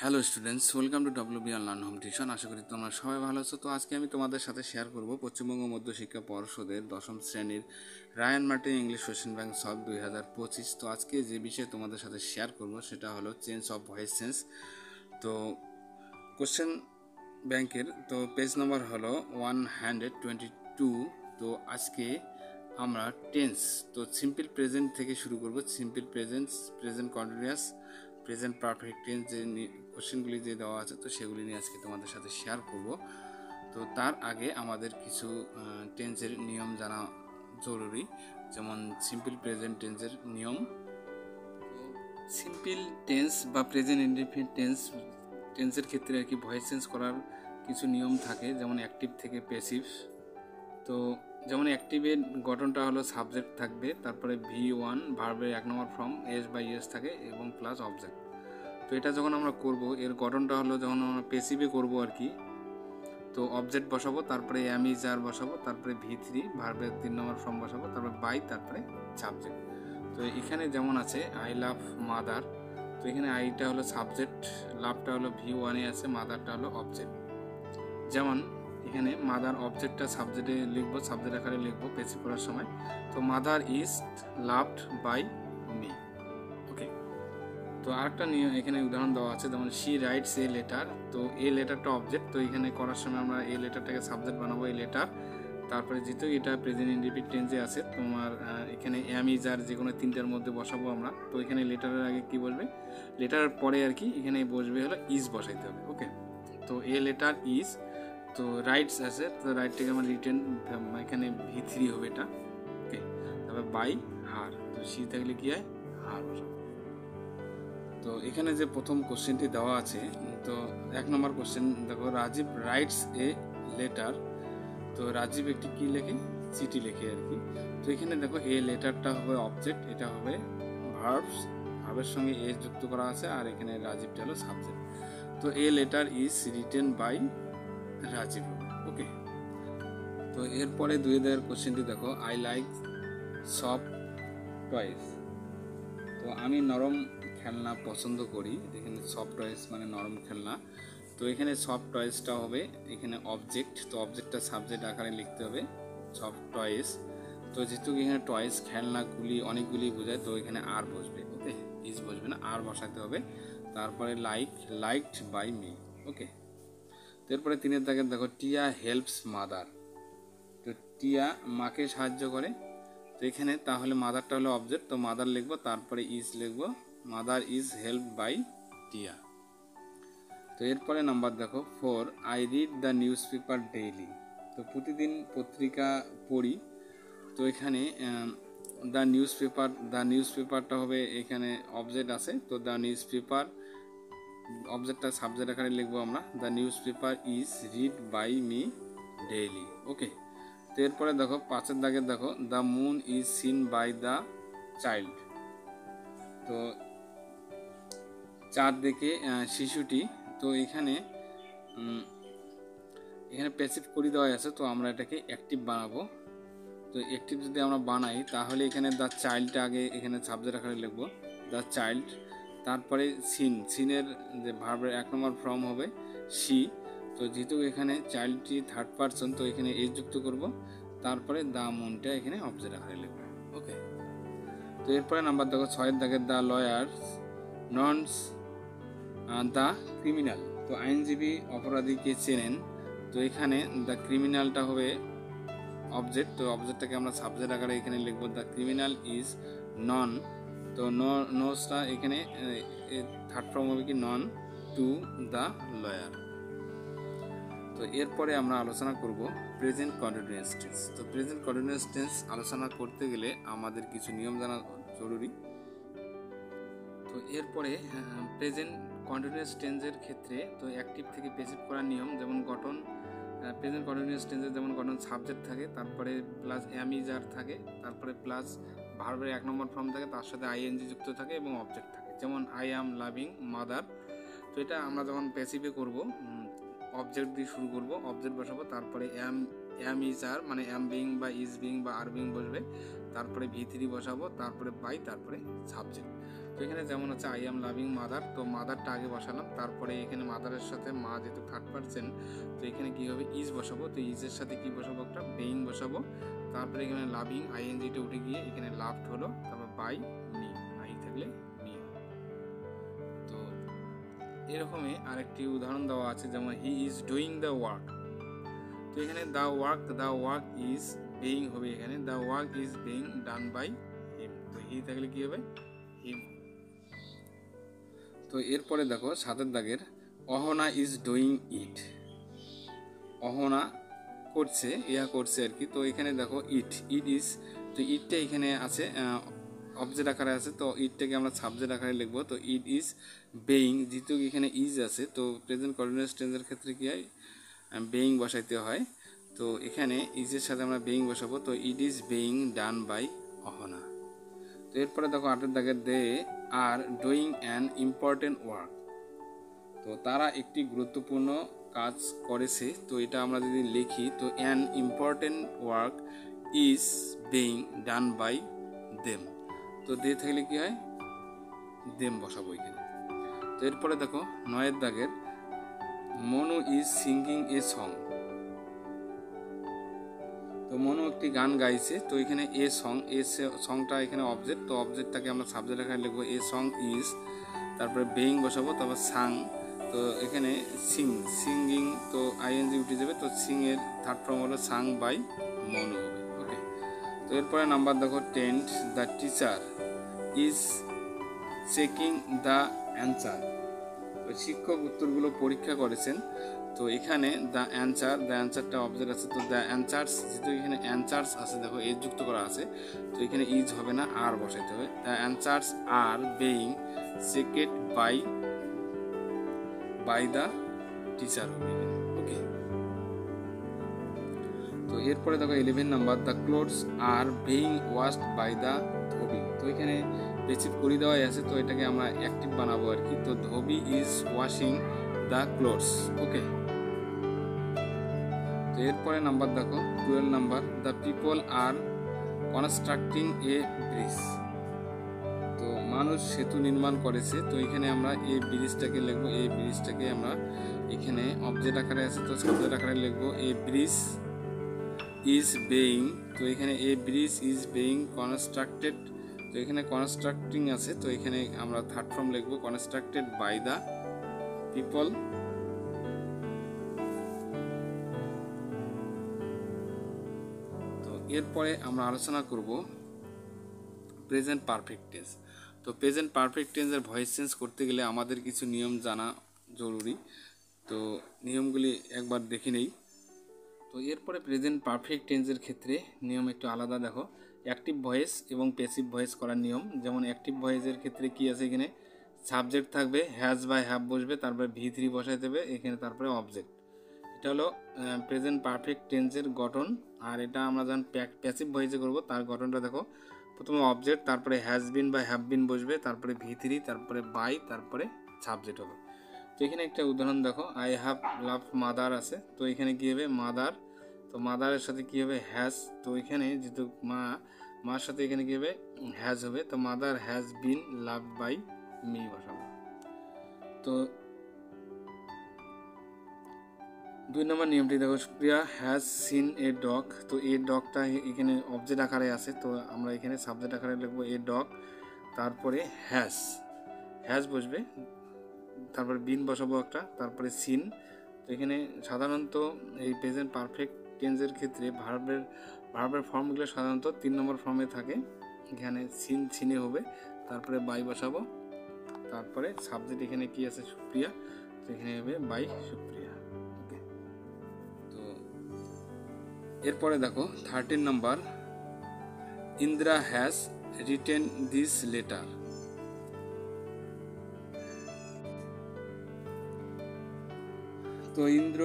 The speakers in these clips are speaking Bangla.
Hello students, welcome to WB online home tuition. আশা করি তোমরা সবাই ভালো আছো। তো আজকে আমি তোমাদের সাথে শেয়ার করব পশ্চিমবঙ্গ মধ্যশিক্ষা পর্ষদের দশম শ্রেণীর Ryan Martin English question bank solve 2025। তো আজকে যে বিষয়ে তোমাদের সাথে শেয়ার করব সেটা হলো চেঞ্জ অফ ভয়েস চেঞ্জ। তো কোশ্চেন ব্যাংকের তো পেজ নাম্বার হলো 122। তো আজকে আমরা টেন্স তো সিম্পল প্রেজেন্ট থেকে শুরু করব। Simple present, present continuous, present perfect tense যে কোশ্চেনগুলি যে দেওয়া আছে তো সেগুলি নিয়ে আজকে তোমাদের সাথে শেয়ার করব। তো তার আগে আমাদের কিছু টেন্সের নিয়ম জানা জরুরি, যেমন সিম্পল প্রেজেন্ট টেন্সের নিয়ম। সিম্পল টেন্স বা প্রেজেন্ট ইনডেফিনিট টেন্সের ক্ষেত্রে আর কি ভয়েস চেঞ্জ করার কিছু নিয়ম থাকে, যেমন অ্যাক্টিভ থেকে প্যাসিভ। তো যেমন অ্যাক্টিভের গঠনটা হলো সাবজেক্ট থাকবে, তারপরে V1 ভার্বের 1 নম্বর ফর্ম এস বা ইয়েস থাকে এবং প্লাস অবজেক্ট। তো এটা যখন আমরা করব, এর গঠনটা হলো যখন আমরা প্যাসিভে করব আর কি, তো অবজেক্ট বসাবো, তারপরে এম ইজ আর বসাবো, তারপরে V3 ভার্বের 3 নম্বর ফর্ম বসাবো, তারপরে বাই, তারপরে সাবজেক্ট। তো এখানে যেমন আছে আই লাভ মাদার, তো এখানে আইটা হলো সাবজেক্ট, লাভটা হলো V1-এ আছে, মাদারটা হলো অবজেক্ট। যেমন এখানে মাদার অবজেক্টটা সাবজেক্টে লিখবো, সাবজেক্ট আকারে লিখবো প্যাসিভ করার সময়। তো mother is loved by me. Okay, তো আরেকটা নিয়ম এখানে উদাহরণ দেওয়া আছে, যেমন শি রাইটস এ লেটার। তো এ লেটারটা অবজেক্ট, তো এখানে করার সময় আমরা এই লেটারটাকে সাবজেক্ট বানাবো, এই লেটার। তারপরে যেহেতু এটা প্রেজেন্ট ইনডেফিনিট টেন্সে আছে, তোমার এখানে এম ইজ আর যে কোনো তিনটার মধ্যে বসাবো আমরা। তো এখানে লেটারের আগে কি বসবে, লেটারের পরে আর কি এখানে বসবে হলো ইজ বসাইতে হবে। ওকে, তো এ লেটার ইজ, তো রাইটস আছে, তো রাইটটাকে আমার রিটেন, এখানে V3 হবে এটা। ওকে, তারপর বাই হার, তো সি থাকলে কি হয়, হার বসাবো। তো এখানে যে প্রথম কোশ্চেনটি দেওয়া আছে, তো 1 নম্বর কোশ্চেন দেখো, রাজীব রাইটস এ লেটার। তো রাজীব একটি কি লেখে, চিঠি লেখে আর কি। তো এখানে দেখো এ লেটারটা হবে অবজেক্ট, এটা হবে ভার্বস, ভার্বের সঙ্গে এ যুক্ত করা আছে, আর এখানে রাজীবটা হলো সাবজেক্ট। তো a letter is written by Rajiv. Okay, তো এরপরে 2 কোশ্চেনটি দেখো, আই লাইক সফট টয়েস। তো আমি নরম খেলনা পছন্দ করি, এখানে সফট টয়েস মানে নরম খেলনা। তো এখানে সফট টয়েসটা হবে এখানে অবজেক্ট, তো অবজেক্টটা সাবজেক্ট আকারে লিখতে হবে সফট টয়েস। তো যেহেতু এখানে টয়েস খেলনাগুলি অনেকগুলি বোঝায়, তো এখানে আর বসবে। ওকে, ইজ বসবে না, আর বসাতে হবে। তারপরে লাইকড বাই মি। ওকে, তো এরপরে 3 দাগের দেখো, টিয়া হেল্পস মাদার। তো টিয়া মাকে সাহায্য করে। তো এখানে তাহলে মাদারটা হলো অবজেক্ট, তো মাদার লিখবো, তারপরে ইজ লিখবো, মাদার ইজ হেল্প বাই টিয়া। তো এরপরে নাম্বার দেখো 4, I read the news paper daily. তো প্রতিদিন পত্রিকা পড়ি। তো এখানে দ্য নিউজ পেপারটা হবে এখানে অবজেক্ট আছে, তো দ্য নিউজ পেপার অবজেক্টটা সাবজেক্ট আকারে লিখবো আমরা, the newspaper is read by me daily. Okay, তো এরপরে দেখো 5 দাগের দেখো, the moon is seen by the child. তো চাঁদ দেখে শিশুটি। তো এখানে প্যাসিভ করে দেওয়া আছে, তো আমরা এটাকে অ্যাক্টিভ বানাবো। তো অ্যাক্টিভ যদি আমরা বানাই, তাহলে এখানে দ্য চাইল্ডটা আগে এখানে সাবজেক্ট আকারে লিখবো, দ্য চাইল্ড। তারপরে সিনের যে ভার্বের 1 নম্বর ফর্ম হবে সি। তো যেহেতু এখানে চাইল্ডটি থার্ড পারসন, তো এখানে এ যুক্ত করব, তারপরে দ্য মুনটা এখানে অবজেক্ট আকারে লিখবো। ওকে, তো এরপরে নাম্বার দেখো 6 দাগের, the lawyers norms the criminal. তো আইনজীবী অপরাধীকে চেনেন। তো এখানে দ্য ক্রিমিনালটা হবে অবজেক্ট, তো অবজেক্টটাকে আমরা সাবজেক্ট আকারে এখানে লিখবো, দ্য ক্রিমিনাল ইজ নন। তো নোসটা এখানে থার্ড ফর্ম হবে কি, নন টু দ্য লয়ার। তো এরপরে আমরা আলোচনা করব প্রেজেন্ট কন্টিনিউয়াস টেন্স। তো প্রেজেন্ট কন্টিনিউয়াস টেন্স আলোচনা করতে গেলে আমাদের কিছু নিয়ম জানা জরুরি। তো এরপরে প্রেজেন্ট কন্টিনিউয়াস টেন্সের ক্ষেত্রে তো অ্যাক্টিভ থেকে প্যাসিভ করার নিয়ম, যেমন গঠন প্রেজেন্ট কন্টিনিউয়াস টেন্সের যেমন গঠন সাবজেক্ট থাকে, তারপরে প্লাস এম ইজ আর থাকে, তারপরে প্লাস ভার্বের 1 নম্বর ফর্ম থাকে, তার সাথে আইএনজি যুক্ত থাকে এবং অবজেক্ট থাকে, যেমন আই অ্যাম লাভিং মাদার। তো এটা আমরা যখন প্যাসিভে করব, অবজেক্ট দিয়ে শুরু করব, অবজেক্ট বসাবো, তারপরে এম ইজ আর মানে এম বিং বা ইজ বিং বা আর বিং বসবে, তারপরে V3 বসাবো, তারপরে বাই, তারপরে সাবজেক্ট। তো এখানে যেমন হচ্ছে আই এম লাভিং মাদার, তো মাদারটা আগে বসালাম, তারপরে এখানে মাদারের সাথে মা যেহেতু থার্ড পারসন, তো এখানে কী হবে ইজ বসাবো, তো ইজের সাথে কী বসাবো একটা বেইং বসাবো, তারপরে এখানে লাভিং আইএনজিটা উঠে গিয়ে এখানে লাভড হলো, তারপর বাই মি, আই থাকলে মি। তো এরকমই আরেকটি উদাহরণ দেওয়া আছে, যেমন he is doing the work, তো এখানে দ্য ওয়ার্ক ইজ বেইং হবে, এখানে the work is being done by him, তো হি থাকলে কি হবে হিম। তো এরপরে দেখো 7 দাগের Ahana is doing it, Ahana করছে, করছে আর কি। তো এখানে দেখো ইট ইজ, তো ইটটা এখানে আছে অবজেক্ট আকারে আছে, তো ইটটাকে আমরা সাবজেক্ট আকারে লিখবো। তো ইট ইজ বেইং, যেহেতু এখানে ইজ আছে, তো প্রেজেন্ট কন্টিনিউয়াস টেন্সের ক্ষেত্রে কি হয় বেইং বসাইতে হয়, তো এখানে ইজের সাথে আমরা বেইং বসাবো, তো it is being done by Ahana. তো এরপরে দেখো 8 দাগের they are doing an important work, তো তারা একটি গুরুত্বপূর্ণ কাজ করেছে, তো এটা আমরা যদি লিখি, তো an important work is being done by them, তো দে থাকলে কি হয় দেম বসাবো এখানে। তো এরপরে দেখো 9 দাগের Manu is singing a song, তো মনু একটি গান গাইছে, তো এখানে এ সংটা এখানে অবজেক্ট, তো অবজেক্টটাকে আমরা সাবজেক্ট আকারে লিখবো এ সং ইজ, তারপরে বেইং বসাবো, তারপর সাং, তো এখানে সিঙ্গিং, তো আইএনজি উঠে যাবে, তো সিং এর থার্ড ফর্ম হলো সাং বাই মনু হবে। ওকে, তো এরপরে নাম্বার দেখো 10 the teacher is checking the answer, তো শিক্ষক উত্তরগুলো পরীক্ষা করেছেন, তো এখানে দ্য অ্যান্সারটা অবজেক্ট আছে, তো দ্য অ্যান্সার্স, যেহেতু এখানে অ্যান্সার্স আছে দেখো এজ যুক্ত করা আছে, তো এখানে ইজ হবে না আর বসাইতে হবে, the answers are being checked by the teacher হবে। ওকে, তো এরপরে দেখো 11 number the clothes are being washed by the dhobi, তো এখানে পেসিভ করে দেওয়াই আছে, তো এটাকে আমরা অ্যাক্টিভ বানাবো আর কি, তো dhobi is washing the clothes. Okay, তো এরপরে নাম্বার দেখো 12 number the people are constructing a bridge, তো মানুষ সেতু নির্মাণ করেছে, তো এখানে আমরা এই ব্রিজটাকে লিখবো, এই ব্রিজটাকে আমরা এখানে অবজেক্ট আকারে আছে, তো সাবজেক্ট আকারে লিখবো এ ব্রিজ ইজ বেইং, তো এখানে a bridge is being constructed, তো এখানে কনস্ট্রাক্টিং আছে, তো এখানে আমরা থার্ড ফর্ম লিখবো কনস্ট্রাক্টেড বাই দ্য পিপল। তো এরপরে আমরা আলোচনা করব প্রেজেন্ট পারফেক্ট টেন্স। তো প্রেজেন্ট পারফেক্ট টেন্সের ভয়েস চেঞ্জ করতে গেলে আমাদের কিছু নিয়ম জানা জরুরি, তো নিয়মগুলি একবার দেখে নেই। তো এরপরে প্রেজেন্ট পারফেক্ট টেন্সের ক্ষেত্রে নিয়ম একটু আলাদা দেখো, অ্যাক্টিভ ভয়েস এবং প্যাসিভ ভয়েস করার নিয়ম। যেমন অ্যাক্টিভ ভয়েসের ক্ষেত্রে কি আছে, এখানে সাবজেক্ট থাকবে, হ্যাজ বা হ্যাভ বসবে, তারপরে V3 বসাই দেবে এখানে, তারপরে অবজেক্ট। এটা হলো প্রেজেন্ট পারফেক্ট টেন্সের গঠন। আর এটা আমরা যখন প্যাসিভ ভয়েসে করব তার গঠনটা দেখো, প্রথমে অবজেক্ট, তারপরে হ্যাজ বিন বা হ্যাভ বিন বসবে, তারপরে V3, তারপরে বাই, তারপরে সাবজেক্ট হবে। তো এখানে একটা উদাহরণ দেখো, আই হ্যাভ লাভ মাদার আছে, তো এখানে কী হবে মাদার, তো মাদারের সাথে কী হবে হ্যাজ, তো এখানে যেহেতু মার সাথে এখানে কী হবে হ্যাজ হবে, তো mother has been love by me বসাবো। তো 2 নম্বর নিয়মটি দেখো, Priya has seen a dog, তো এ ডগটা এখানে অবজেক্ট আকারে আছে, তো আমরা এখানে সাবজেক্ট আকারে লিখবো এ ডগ, তারপরে হ্যাজ বসবে, তারপরে বিন বসাবো একটা, তারপরে সিন। তো এখানে সাধারণত এই প্রেজেন্ট পারফেক্ট টেন্সের ক্ষেত্রে ভার্বের ফর্মগুলো সাধারণত 3 নম্বর ফর্মে থাকে, এখানে সিনে হবে, তারপরে বাই বসাবো, তারপরে সাবজেক্ট এখানে কি আছে সুপ্রিয়া, তো এখানে হবে বাই সুপ্রিয়া। ওকে, তো এরপরে দেখো 13 number Indra has written this letter, তো ইন্দ্র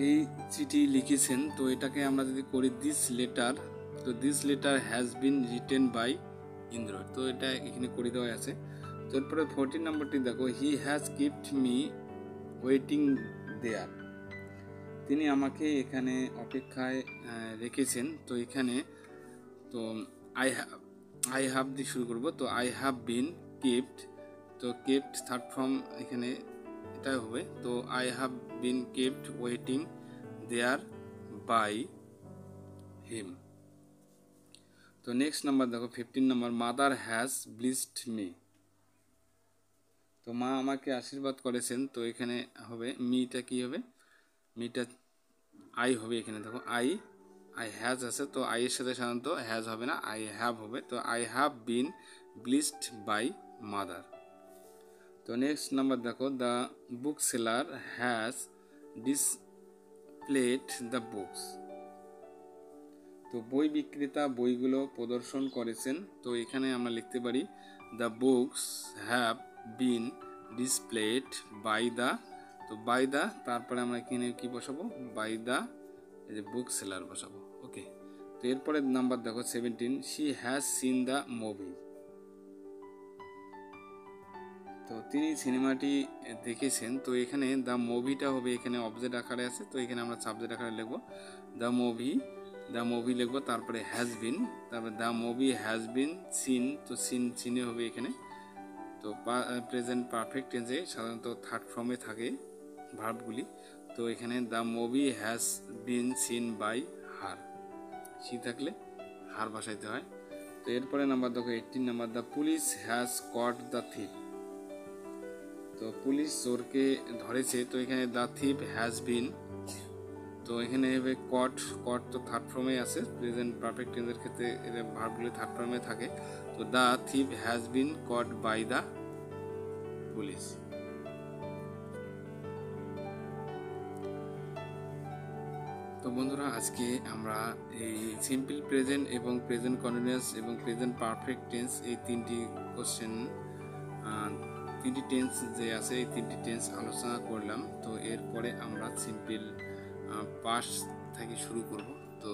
এই চিঠি লিখেছেন, তো এটাকে আমরা যদি করি দিস লেটার, তো this letter has been written by Indra, তো এটা এখানে করে দেওয়া আছে। তো এরপরে 14 নম্বরটি দেখো, he has keeped me waiting there, তো তিনি আমাকে এখানে অপেক্ষায় রেখেছেন। তো এখানে তো আই হ্যাভ দিয়ে শুরু করব। তো আই হ্যাভ বিন কেপ্ট, তো কেপ্ট থার্ড ফর্ম এখানে এটাই হবে। তো I have been kept waiting there by him. তো নেক্সট নাম্বার দেখো 15 number, mother has blessed me. তো মা আমাকে আশীর্বাদ করেছেন। তো এখানে হবে মিটা কি হবে, মিটা আই হবে। এখানে দেখো আই হ্যাজ আছে, তো আই এর সাথে সাধারণত হ্যাজ হবে না, আই হ্যাভ হবে। তো I have been blessed by mother. তো নেক্সট নাম্বার দেখো, the bookseller has displayed the books. তো বই বিক্রেতা বইগুলো প্রদর্শন করেছেন। তো এখানে আমরা লিখতে পারি the books have been displayed by the, তো বাই দ্য তারপরে আমরা এখানে কি বসাবো, বাই দ্য এই যে বুক সেলার বসাবো। ওকে, তো এরপরে নাম্বার দেখো 17, she has seen the movie. তো তিনি সিনেমাটি দেখেছেন। তো এখানে দ্য মুভিটা হবে, এখানে অবজেক্ট আকারে আছে, তো এখানে আমরা সাবজেক্ট আকারে লিখবো দ্য মুভি লিখবো, তারপরে হ্যাজ বিন, তারপরে the movie has been scene. তো সিনে হবে এখানে। তো প্রেজেন্ট পারফেক্ট টেন্সে সাধারণত থার্ড ফর্মে থাকে ভার্বগুলি। তো এখানে the movie has been seen by her, she থাকলে হার বসাইতে হয়। তো এরপরে নাম্বার দেখো 18 number, the police has caught the thief. তো পুলিশ চোরকে ধরেছে। তো এখানে দ্য থিপ হ্যাজ বিন, তো এখানে হবে কট তো থার্ড ফর্মে আছে, প্রেজেন্ট পারফেক্ট টেন্সের ক্ষেত্রে এর ভার্বগুলি থার্ড ফর্মে থাকে। তো the thief has been caught by the police. তো বন্ধুরা, আজকে আমরা এই সিম্পল প্রেজেন্ট এবং প্রেজেন্ট কন্টিনিউয়াস এবং প্রেজেন্ট পারফেক্ট টেন্স এই তিনটি টেন্স যে আছে এই তিনটি টেন্স আলোচনা করলাম। তো এরপরে আমরা সিম্পল পাস্ট থেকে শুরু করব। তো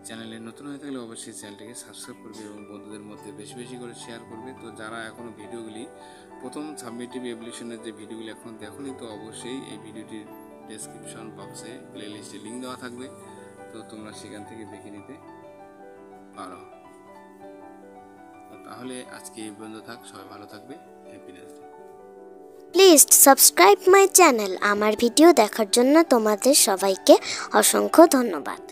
চ্যানেলে নতুন হয়ে থাকলে অবশ্যই চ্যানেলটিকে সাবস্ক্রাইব করবে এবং বন্ধুদের মধ্যে বেশি বেশি করে শেয়ার করবে। তো যারা এখনও ভিডিওগুলি প্রথম সাবমিটিভ এভলিউশনের যে ভিডিওগুলি এখন দেখোনি, তো অবশ্যই এই ভিডিওটির ডেসক্রিপশন বক্সে প্লেলিস্টে লিঙ্ক দেওয়া থাকবে, তো তোমরা সেখান থেকে দেখে নিতে পারো। তাহলে আজকে এই পর্যন্ত থাক, সবাই ভালো থাকবে, happiness day. Please subscribe my channel. আমার ভিডিও দেখার জন্য তোমাদের সবাইকে অসংখ্য ধন্যবাদ।